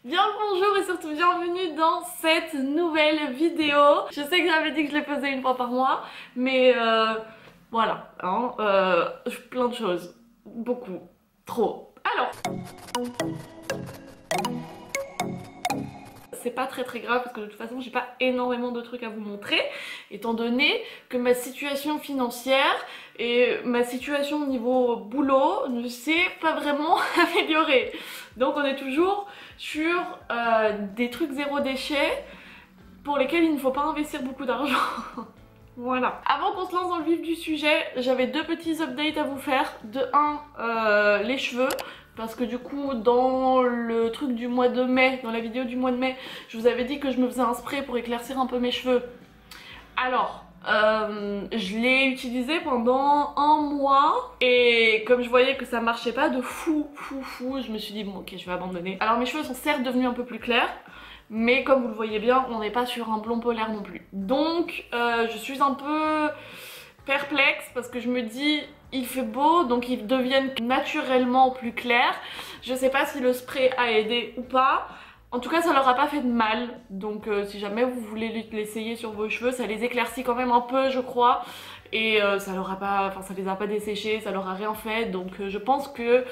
Bien le bonjour et surtout bienvenue dans cette nouvelle vidéo. Je sais que j'avais dit que je les faisais une fois par mois, mais voilà, hein, plein de choses, beaucoup, trop. Alors, c'est pas très grave parce que de toute façon j'ai pas énormément de trucs à vous montrer, étant donné que ma situation financière et ma situation au niveau boulot ne s'est pas vraiment améliorée. Donc on est toujours sur des trucs zéro déchet pour lesquels il ne faut pas investir beaucoup d'argent. Voilà. Avant qu'on se lance dans le vif du sujet, j'avais deux petits updates à vous faire. De un, les cheveux. Parce que du coup, dans le truc du mois de mai, dans la vidéo du mois de mai, je vous avais dit que je me faisais un spray pour éclaircir un peu mes cheveux. Alors, je l'ai utilisé pendant un mois et comme je voyais que ça marchait pas de fou, je me suis dit bon ok, je vais abandonner. Alors mes cheveux sont certes devenus un peu plus clairs, mais comme vous le voyez bien, on n'est pas sur un blond polaire non plus. Donc je suis un peu perplexe parce que je me dis il fait beau donc ils deviennent naturellement plus clairs. Je sais pas si le spray a aidé ou pas. En tout cas ça leur a pas fait de mal, donc si jamais vous voulez l'essayer sur vos cheveux, ça les éclaircit quand même un peu je crois. Et ça leur a pas, enfin ça les a pas desséchés, ça leur a rien fait, donc je pense que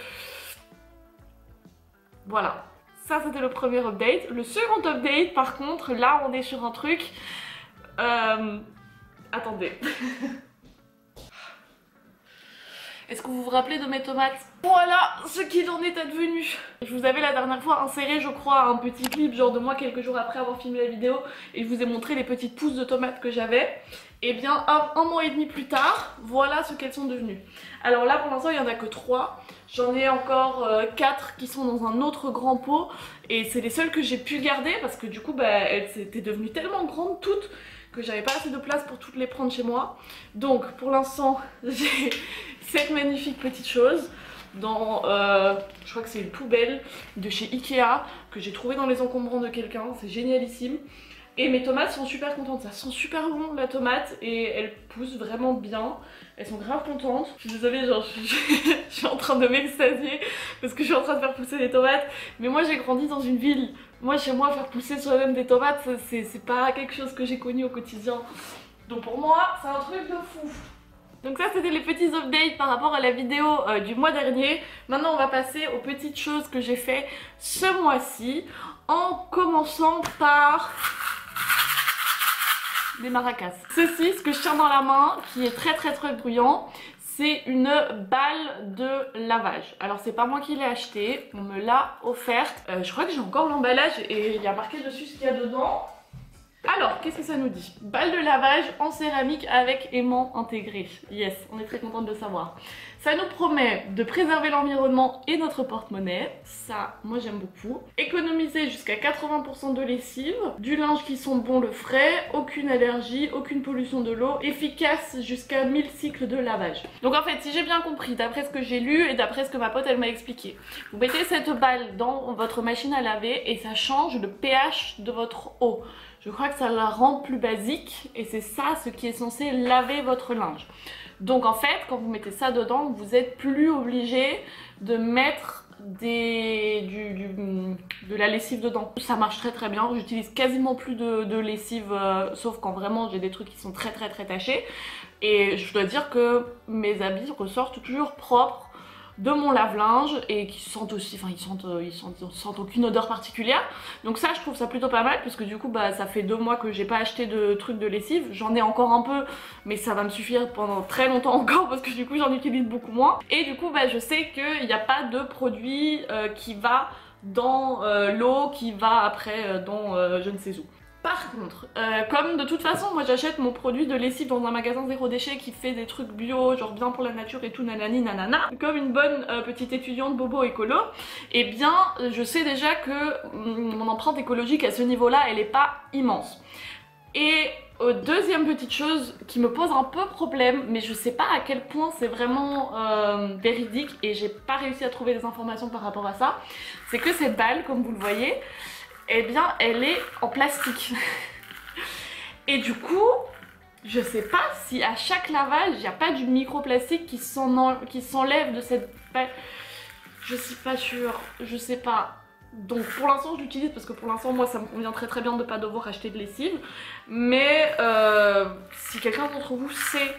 voilà. Ça c'était le premier update. Le second update par contre, là on est sur un truc... Attendez. Est-ce que vous vous rappelez de mes tomates? Voilà ce qu'il en est advenu. Je vous avais la dernière fois inséré je crois un petit clip genre de moi quelques jours après avoir filmé la vidéo et je vous ai montré les petites pousses de tomates que j'avais. Et bien un mois et demi plus tard, voilà ce qu'elles sont devenues. Alors là pour l'instant il n'y en a que 3. J'en ai encore 4 qui sont dans un autre grand pot et c'est les seules que j'ai pu garder parce que du coup bah, elles étaient devenues tellement grandes toutes que j'avais pas assez de place pour toutes les prendre chez moi. Donc pour l'instant j'ai cette magnifique petite chose dans, je crois que c'est une poubelle de chez Ikea que j'ai trouvé dans les encombrants de quelqu'un, c'est génialissime. Et mes tomates sont super contentes, ça sent super bon la tomate et elles poussent vraiment bien. Elles sont grave contentes. Je suis désolée, genre je suis en train de m'extasier parce que je suis en train de faire pousser des tomates. Mais moi j'ai grandi dans une ville. Moi chez moi faire pousser soi-même des tomates c'est pas quelque chose que j'ai connu au quotidien. Donc pour moi c'est un truc de fou. Donc ça c'était les petits updates par rapport à la vidéo du mois dernier. Maintenant on va passer aux petites choses que j'ai fait ce mois-ci. En commençant par... des maracas. Ceci, ce que je tiens dans la main, qui est très bruyant, c'est une balle de lavage. Alors c'est pas moi qui l'ai acheté, on me l'a offerte. Je crois que j'ai encore l'emballage et il y a marqué dessus ce qu'il y a dedans. Alors, qu'est-ce que ça nous dit? Balle de lavage en céramique avec aimant intégré. Yes, on est très contente de le savoir. Ça nous promet de préserver l'environnement et notre porte-monnaie. Ça, moi j'aime beaucoup. Économiser jusqu'à 80% de lessive. Du linge qui sent bon le frais. Aucune allergie, aucune pollution de l'eau. Efficace jusqu'à 1000 cycles de lavage. Donc en fait, si j'ai bien compris, d'après ce que j'ai lu et d'après ce que ma pote elle m'a expliqué, vous mettez cette balle dans votre machine à laver et ça change le pH de votre eau. Je crois que ça la rend plus basique et c'est ça ce qui est censé laver votre linge. Donc en fait, quand vous mettez ça dedans, vous êtes plus obligé de mettre de la lessive dedans. Ça marche très bien, j'utilise quasiment plus de lessive, sauf quand vraiment j'ai des trucs qui sont très tachés. Et je dois dire que mes habits ressortent toujours propres de mon lave-linge et qui sentent aussi, enfin ils sentent aucune odeur particulière. Donc ça je trouve ça plutôt pas mal parce que du coup bah ça fait 2 mois que j'ai pas acheté de trucs de lessive. J'en ai encore un peu mais ça va me suffire pendant très longtemps encore parce que du coup j'en utilise beaucoup moins. Et du coup bah je sais qu'il n'y a pas de produit qui va dans l'eau, qui va après dans je ne sais où. Par contre, comme de toute façon moi j'achète mon produit de lessive dans un magasin zéro déchet qui fait des trucs bio, genre bien pour la nature et tout nanani nanana, comme une bonne petite étudiante bobo écolo, et eh bien je sais déjà que mon empreinte écologique à ce niveau-là elle est pas immense. Et deuxième petite chose qui me pose un peu problème, mais je sais pas à quel point c'est vraiment véridique et j'ai pas réussi à trouver des informations par rapport à ça, c'est que cette balle, comme vous le voyez, eh bien elle est en plastique. Et du coup, je sais pas si à chaque lavage, il n'y a pas du microplastique qui s'enlève de cette balle. Je suis pas sûre, je sais pas. Donc pour l'instant je l'utilise parce que pour l'instant moi ça me convient très très bien de ne pas devoir acheter de lessive. Mais si quelqu'un d'entre vous sait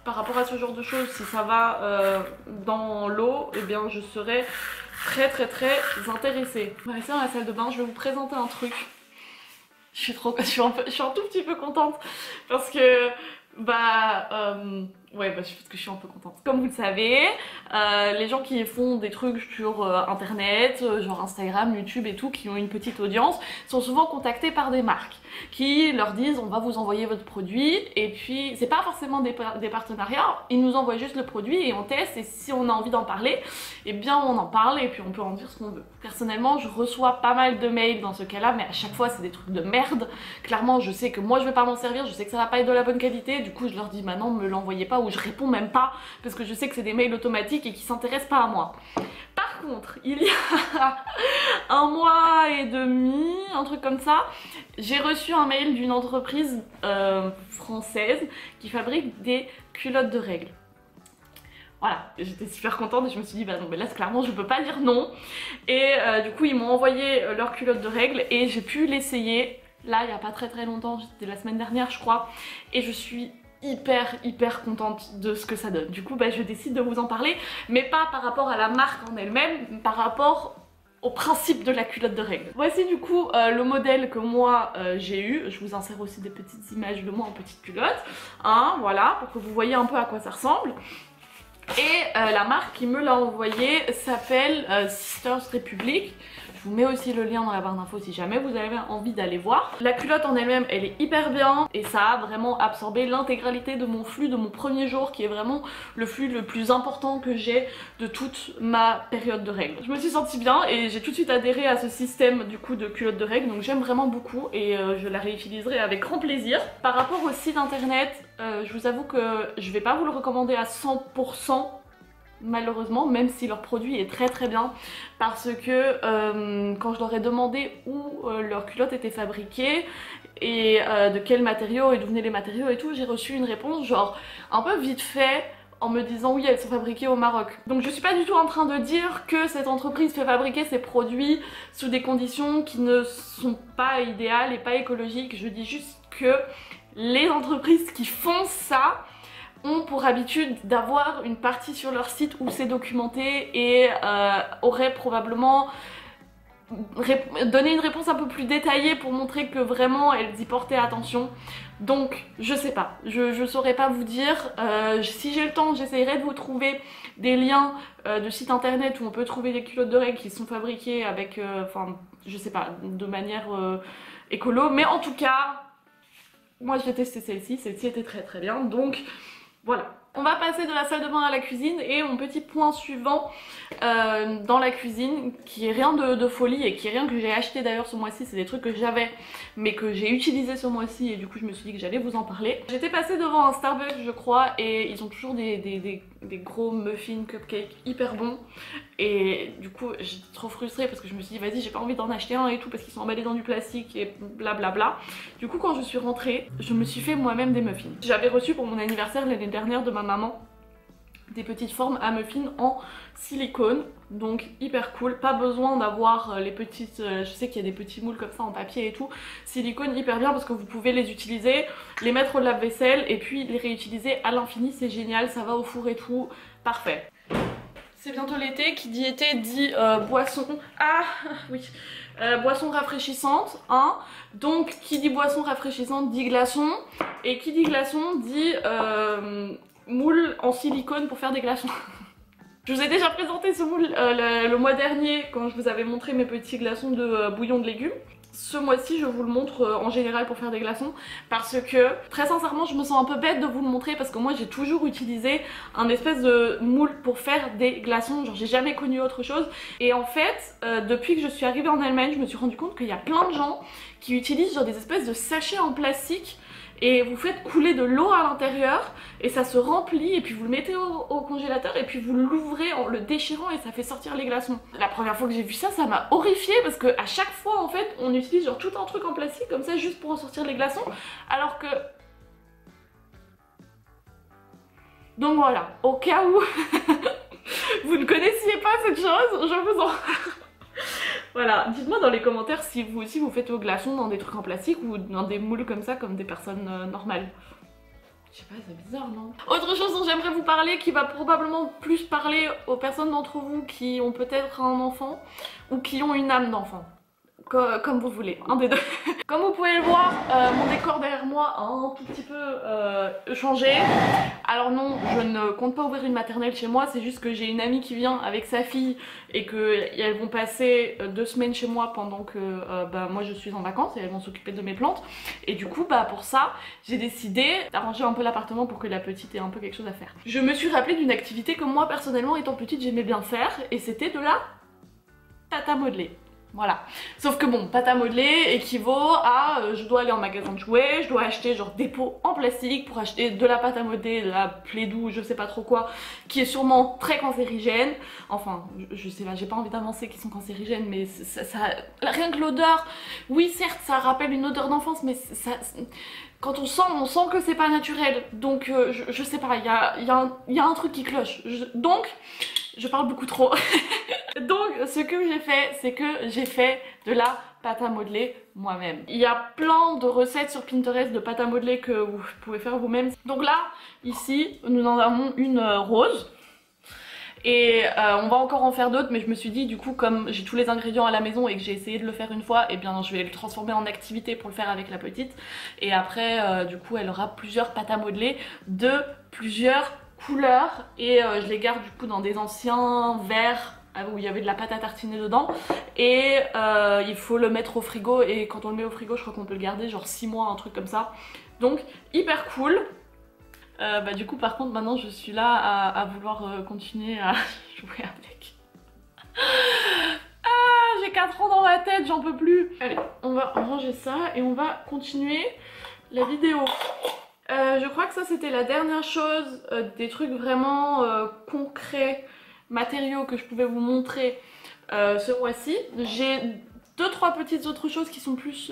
par rapport à ce genre de choses, si ça va dans l'eau, eh bien je serais très très très intéressée. On va rester dans la salle de bain, je vais vous présenter un truc. Je suis un tout petit peu contente parce que parce que je suis un peu contente. Comme vous le savez, les gens qui font des trucs sur internet, genre Instagram, YouTube et tout, qui ont une petite audience, sont souvent contactés par des marques qui leur disent on va vous envoyer votre produit, et puis c'est pas forcément des partenariats, ils nous envoient juste le produit et on teste, et si on a envie d'en parler, eh bien on en parle et puis on peut en dire ce qu'on veut. Personnellement je reçois pas mal de mails dans ce cas là, mais à chaque fois c'est des trucs de merde. Clairement je sais que moi je vais pas m'en servir, je sais que ça va pas être de la bonne qualité, du coup je leur dis maintenant me l'envoyez pas, ou je réponds même pas parce que je sais que c'est des mails automatiques et qui s'intéressent pas à moi. Par contre, il y a 1 mois et demi, un truc comme ça, j'ai reçu un mail d'une entreprise française qui fabrique des culottes de règles. Voilà, j'étais super contente et je me suis dit bah non mais là clairement je peux pas dire non. Et du coup ils m'ont envoyé leurs culottes de règles et j'ai pu l'essayer là il y a pas très longtemps, c'était la semaine dernière je crois, et je suis hyper contente de ce que ça donne. Du coup je décide de vous en parler, mais pas par rapport à la marque en elle-même, mais par rapport au principe de la culotte de règles. Voici du coup le modèle que moi j'ai eu. Je vous insère aussi des petites images de moi en petite culotte, hein, voilà, pour que vous voyez un peu à quoi ça ressemble. Et la marque qui me l'a envoyé s'appelle Sisters Republic. Je vous mets aussi le lien dans la barre d'infos si jamais vous avez envie d'aller voir. La culotte en elle-même, elle est hyper bien et ça a vraiment absorbé l'intégralité de mon flux de mon premier jour, qui est vraiment le flux le plus important que j'ai de toute ma période de règles. Je me suis sentie bien et j'ai tout de suite adhéré à ce système du coup de culotte de règles, donc j'aime vraiment beaucoup et je la réutiliserai avec grand plaisir. Par rapport au site internet, je vous avoue que je vais pas vous le recommander à 100%. Malheureusement, même si leur produit est très bien, parce que quand je leur ai demandé où leurs culottes étaient fabriquées et de quels matériaux et d'où venaient les matériaux et tout, j'ai reçu une réponse genre un peu vite fait en me disant oui elles sont fabriquées au Maroc. Donc je suis pas du tout en train de dire que cette entreprise fait fabriquer ses produits sous des conditions qui ne sont pas idéales et pas écologiques, je dis juste que les entreprises qui font ça ont pour habitude d'avoir une partie sur leur site où c'est documenté et auraient probablement donné une réponse un peu plus détaillée pour montrer que vraiment elles y portaient attention. Donc je sais pas, je saurais pas vous dire. Si j'ai le temps j'essayerai de vous trouver des liens de sites internet où on peut trouver des culottes de règles qui sont fabriquées avec, enfin je sais pas, de manière écolo, mais en tout cas moi j'ai testé celle-ci était très bien, donc voilà. On va passer de la salle de bain à la cuisine et mon petit point suivant dans la cuisine, qui est rien de folie et qui est rien que j'ai acheté d'ailleurs ce mois-ci, c'est des trucs que j'avais mais que j'ai utilisé ce mois-ci et du coup je me suis dit que j'allais vous en parler. J'étais passée devant un Starbucks je crois et ils ont toujours des gros muffins cupcakes hyper bons et du coup j'étais trop frustrée parce que je me suis dit vas-y j'ai pas envie d'en acheter un et tout parce qu'ils sont emballés dans du plastique et blablabla. Du coup quand je suis rentrée je me suis fait moi-même des muffins. J'avais reçu pour mon anniversaire l'année dernière de ma maman des petites formes à muffins en silicone, donc hyper cool, pas besoin d'avoir les petites, je sais qu'il y a des petits moules comme ça en papier et tout, silicone hyper bien parce que vous pouvez les utiliser, les mettre au lave-vaisselle et puis les réutiliser à l'infini, c'est génial, ça va au four et tout, parfait. C'est bientôt l'été, qui dit été dit boisson, boisson rafraîchissante, hein. Donc qui dit boisson rafraîchissante dit glaçon, et qui dit glaçon dit moule en silicone pour faire des glaçons. Je vous ai déjà présenté ce moule le mois dernier quand je vous avais montré mes petits glaçons de bouillon de légumes. Ce mois-ci je vous le montre en général pour faire des glaçons parce que très sincèrement je me sens un peu bête de vous le montrer parce que moi j'ai toujours utilisé un espèce de moule pour faire des glaçons, genre j'ai jamais connu autre chose. Et en fait depuis que je suis arrivée en Allemagne je me suis rendu compte qu'il y a plein de gens qui utilisent genre des espèces de sachets en plastique et vous faites couler de l'eau à l'intérieur et ça se remplit et puis vous le mettez au congélateur et puis vous l'ouvrez en le déchirant et ça fait sortir les glaçons. La première fois que j'ai vu ça, ça m'a horrifiée parce que à chaque fois en fait on utilise genre tout un truc en plastique comme ça juste pour en sortir les glaçons, alors que... Donc voilà, au cas où vous ne connaissiez pas cette chose, je vous en... Voilà, dites-moi dans les commentaires si vous aussi vous faites vos glaçons dans des trucs en plastique ou dans des moules comme ça, comme des personnes normales. Je sais pas, c'est bizarre, non? Autre chose dont j'aimerais vous parler, qui va probablement plus parler aux personnes d'entre vous qui ont peut-être un enfant ou qui ont une âme d'enfant. Comme vous voulez, un des deux. Comme vous pouvez le voir, mon décor derrière moi a un tout petit peu changé. Alors non, je ne compte pas ouvrir une maternelle chez moi, c'est juste que j'ai une amie qui vient avec sa fille et qu'elles vont passer 2 semaines chez moi pendant que moi je suis en vacances et elles vont s'occuper de mes plantes. Et du coup, pour ça, j'ai décidé d'arranger un peu l'appartement pour que la petite ait un peu quelque chose à faire. Je me suis rappelé d'une activité que moi personnellement étant petite j'aimais bien faire et c'était de la pâte à modeler. Voilà. Sauf que bon, pâte à modeler équivaut à je dois aller en magasin de jouets, je dois acheter genre des pots en plastique pour acheter de la pâte à modeler, de la Play-Doh, je sais pas trop quoi, qui est sûrement très cancérigène. Enfin, je sais pas, j'ai pas envie d'avancer qu'ils sont cancérigènes, mais rien que l'odeur, oui certes ça rappelle une odeur d'enfance, mais ça... Quand on sent que c'est pas naturel. Donc je sais pas, il y a un truc qui cloche. Donc, je parle beaucoup trop. Donc ce que j'ai fait, c'est que j'ai fait de la pâte à modeler moi-même. Il y a plein de recettes sur Pinterest de pâte à modeler que vous pouvez faire vous-même. Donc là, ici, nous en avons une rose. Et on va encore en faire d'autres, mais je me suis dit du coup comme j'ai tous les ingrédients à la maison et que j'ai essayé de le faire une fois, et bien je vais le transformer en activité pour le faire avec la petite. Et après du coup elle aura plusieurs pâtes à modeler de plusieurs couleurs et je les garde du coup dans des anciens verres où il y avait de la pâte à tartiner dedans et il faut le mettre au frigo et quand on le met au frigo je crois qu'on peut le garder genre 6 mois, un truc comme ça. Donc hyper cool. Du coup par contre maintenant je suis là à vouloir continuer à jouer avec. Ah, j'ai 4 ans dans ma tête, j'en peux plus. Allez, on va ranger ça et on va continuer la vidéo. Je crois que ça c'était la dernière chose, des trucs vraiment concrets, matériaux que je pouvais vous montrer ce mois-ci. J'ai 2-3 petites autres choses qui sont plus...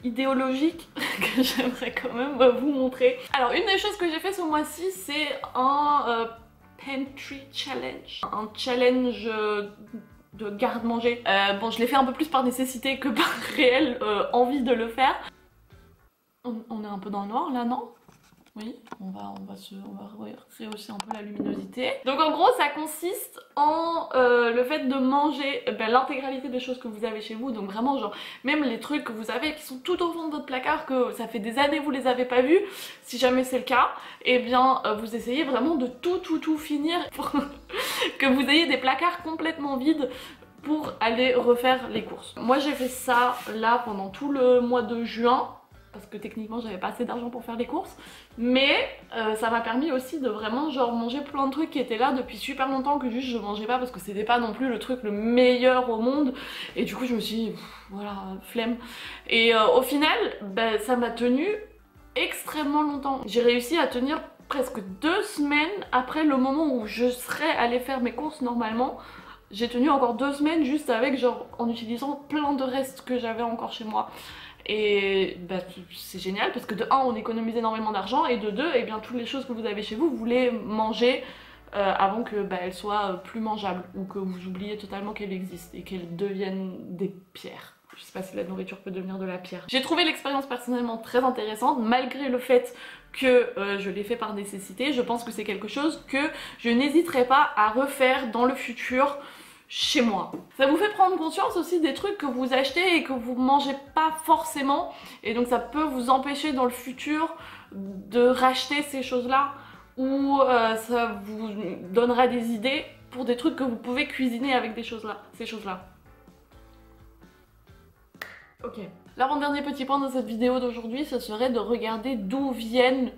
idéologique que j'aimerais quand même vous montrer. Alors une des choses que j'ai fait ce mois-ci c'est un pantry challenge, un challenge de garde-manger. Bon je l'ai fait un peu plus par nécessité que par réelle envie de le faire. On est un peu dans le noir là, non? Oui, on va rehausser un peu la luminosité. Donc en gros ça consiste en le fait de manger l'intégralité des choses que vous avez chez vous. Donc vraiment genre même les trucs que vous avez qui sont tout au fond de votre placard, que ça fait des années que vous les avez pas vus. Si jamais c'est le cas, et bien vous essayez vraiment de tout finir pour que vous ayez des placards complètement vides pour aller refaire les courses. Moi j'ai fait ça là pendant tout le mois de juin. Parce que techniquement j'avais pas assez d'argent pour faire les courses, mais ça m'a permis aussi de vraiment genre manger plein de trucs qui étaient là depuis super longtemps que juste je mangeais pas parce que c'était pas non plus le truc le meilleur au monde et du coup je me suis dit voilà flemme et au final ça m'a tenu extrêmement longtemps. J'ai réussi à tenir presque 2 semaines après le moment où je serais allée faire mes courses normalement. J'ai tenu encore 2 semaines juste avec genre en utilisant plein de restes que j'avais encore chez moi. Et c'est génial parce que de 1 on économise énormément d'argent et de 2 et bien toutes les choses que vous avez chez vous vous les mangez avant que elles soient plus mangeables ou que vous oubliez totalement qu'elles existent et qu'elles deviennent des pierres. Je sais pas si la nourriture peut devenir de la pierre. J'ai trouvé l'expérience personnellement très intéressante malgré le fait que je l'ai fait par nécessité. Je pense que c'est quelque chose que je n'hésiterai pas à refaire dans le futur chez moi. Ça vous fait prendre conscience aussi des trucs que vous achetez et que vous mangez pas forcément et donc ça peut vous empêcher dans le futur de racheter ces choses-là ou ça vous donnera des idées pour des trucs que vous pouvez cuisiner avec ces choses-là. Ok. L'avant-dernier petit point de cette vidéo d'aujourd'hui, ce serait de regarder d'où viennent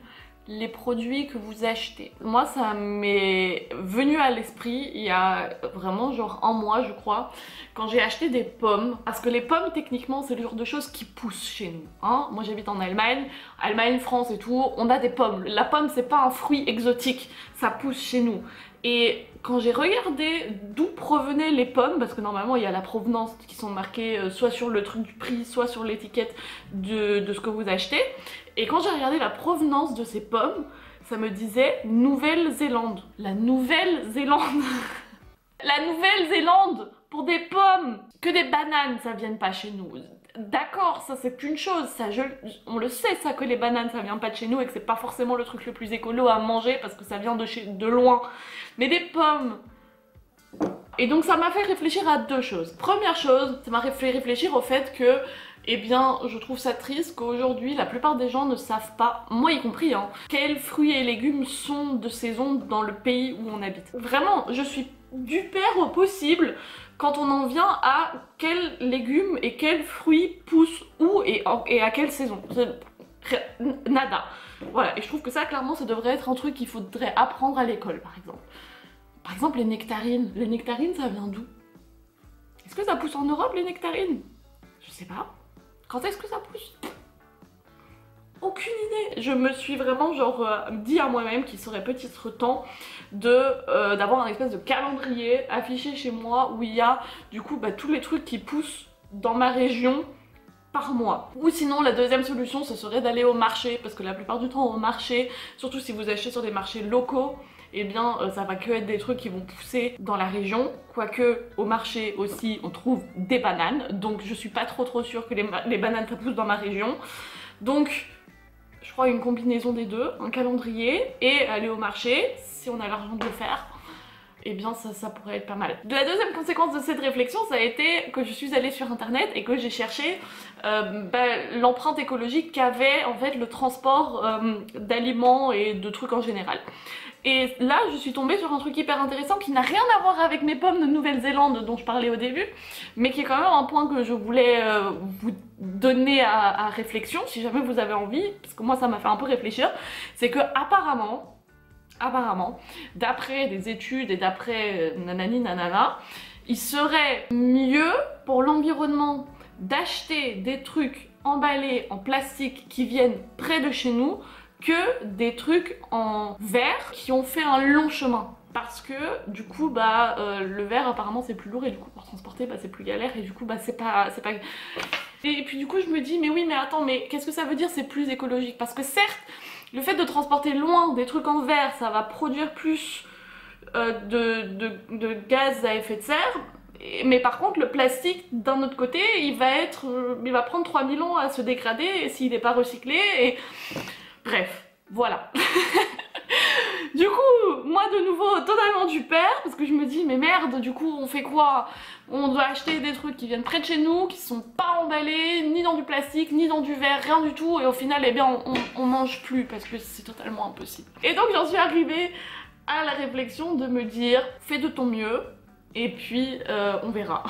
les produits que vous achetez. Moi ça m'est venu à l'esprit il y a vraiment genre 1 mois je crois, quand j'ai acheté des pommes, parce que les pommes techniquement c'est le genre de choses qui poussent chez nous, hein. Moi j'habite en Allemagne, France et tout, on a des pommes. La pomme c'est pas un fruit exotique, ça pousse chez nous. Et quand j'ai regardé d'où provenaient les pommes, parce que normalement il y a la provenance qui sont marquées soit sur le truc du prix, soit sur l'étiquette de ce que vous achetez, et quand j'ai regardé la provenance de ces pommes, ça me disait Nouvelle-Zélande. La Nouvelle-Zélande. La Nouvelle-Zélande pour des pommes. Que des bananes ça vienne pas chez nous. D'accord, ça c'est qu'une chose, ça, on le sait ça, que les bananes ça vient pas de chez nous et que c'est pas forcément le truc le plus écolo à manger parce que ça vient de loin. Mais des pommes. Et donc ça m'a fait réfléchir à deux choses. Première chose, ça m'a fait réfléchir au fait que, eh bien, je trouve ça triste qu'aujourd'hui la plupart des gens ne savent pas, moi y compris, hein, quels fruits et légumes sont de saison dans le pays où on habite. Vraiment, je suis du père au possible quand on en vient à quels légumes et quels fruits poussent où et à quelle saison. Nada. Voilà, et je trouve que ça, clairement, ça devrait être un truc qu'il faudrait apprendre à l'école, par exemple. Par exemple, les nectarines. Les nectarines, ça vient d'où? Est-ce que ça pousse en Europe, les nectarines? Je sais pas. Quand est-ce que ça pousse? Aucune idée. Je me suis vraiment genre dit à moi-même qu'il serait peut-être temps d'avoir un espèce de calendrier affiché chez moi où il y a du coup tous les trucs qui poussent dans ma région par mois. Ou sinon la deuxième solution ce serait d'aller au marché, parce que la plupart du temps au marché, surtout si vous achetez sur des marchés locaux, eh bien ça va que être des trucs qui vont pousser dans la région, quoique au marché aussi on trouve des bananes, donc je suis pas trop sûre que les bananes ça pousse dans ma région. Donc je crois une combinaison des deux, un calendrier et aller au marché, si on a l'argent de le faire, eh bien ça pourrait être pas mal. La deuxième conséquence de cette réflexion, ça a été que je suis allée sur internet et que j'ai cherché l'empreinte écologique qu'avait en fait le transport d'aliments et de trucs en général. Et là je suis tombée sur un truc hyper intéressant qui n'a rien à voir avec mes pommes de Nouvelle-Zélande dont je parlais au début, mais qui est quand même un point que je voulais vous donner à réflexion si jamais vous avez envie, parce que moi ça m'a fait un peu réfléchir. C'est que apparemment, d'après des études et d'après nanani nanana, il serait mieux pour l'environnement d'acheter des trucs emballés en plastique qui viennent près de chez nous que des trucs en verre qui ont fait un long chemin. Parce que du coup le verre apparemment c'est plus lourd et du coup pour transporter c'est plus galère et du coup c'est pas... Et puis du coup je me dis mais oui mais attends, mais qu'est-ce que ça veut dire c'est plus écologique? Parce que certes le fait de transporter loin des trucs en verre ça va produire plus de gaz à effet de serre, mais par contre le plastique d'un autre côté il va prendre 3000 ans à se dégrader s'il n'est pas recyclé et... Bref, voilà. Du coup, moi de nouveau totalement du père, parce que je me dis mais merde, du coup on fait quoi? On doit acheter des trucs qui viennent près de chez nous, qui sont pas emballés, ni dans du plastique, ni dans du verre, rien du tout, et au final eh bien on mange plus parce que c'est totalement impossible. Et donc j'en suis arrivée à la réflexion de me dire fais de ton mieux, et puis on verra.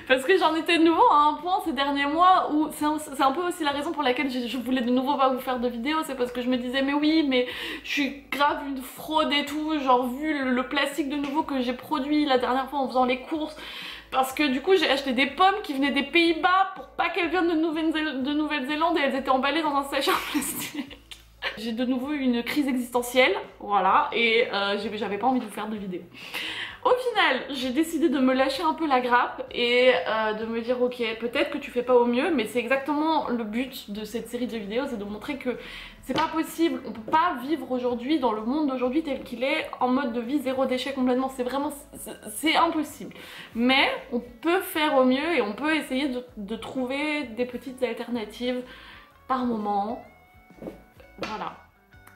Parce que j'en étais de nouveau à un point ces derniers mois où c'est un peu aussi la raison pour laquelle je voulais de nouveau pas vous faire de vidéos, c'est parce que je me disais mais oui mais je suis grave une fraude et tout, genre vu le plastique de nouveau que j'ai produit la dernière fois en faisant les courses, parce que du coup j'ai acheté des pommes qui venaient des Pays-Bas pour pas qu'elles viennent de Nouvelle-Zélande et elles étaient emballées dans un sachet en plastique. J'ai de nouveau eu une crise existentielle, voilà, et j'avais pas envie de vous faire de vidéos. Au final, j'ai décidé de me lâcher un peu la grappe et de me dire ok, peut-être que tu fais pas au mieux, mais c'est exactement le but de cette série de vidéos, c'est de montrer que c'est pas possible, on peut pas vivre aujourd'hui dans le monde d'aujourd'hui tel qu'il est en mode de vie zéro déchet complètement, c'est impossible. Mais on peut faire au mieux et on peut essayer de trouver des petites alternatives par moment. Voilà,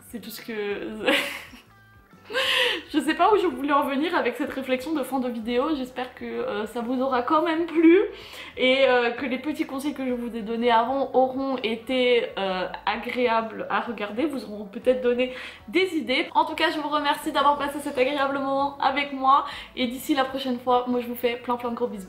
c'est tout ce que... Je sais pas où je voulais en venir avec cette réflexion de fin de vidéo, j'espère que ça vous aura quand même plu et que les petits conseils que je vous ai donnés avant auront été agréables à regarder, vous auront peut-être donné des idées. En tout cas je vous remercie d'avoir passé cet agréable moment avec moi et d'ici la prochaine fois, moi je vous fais plein de gros bisous.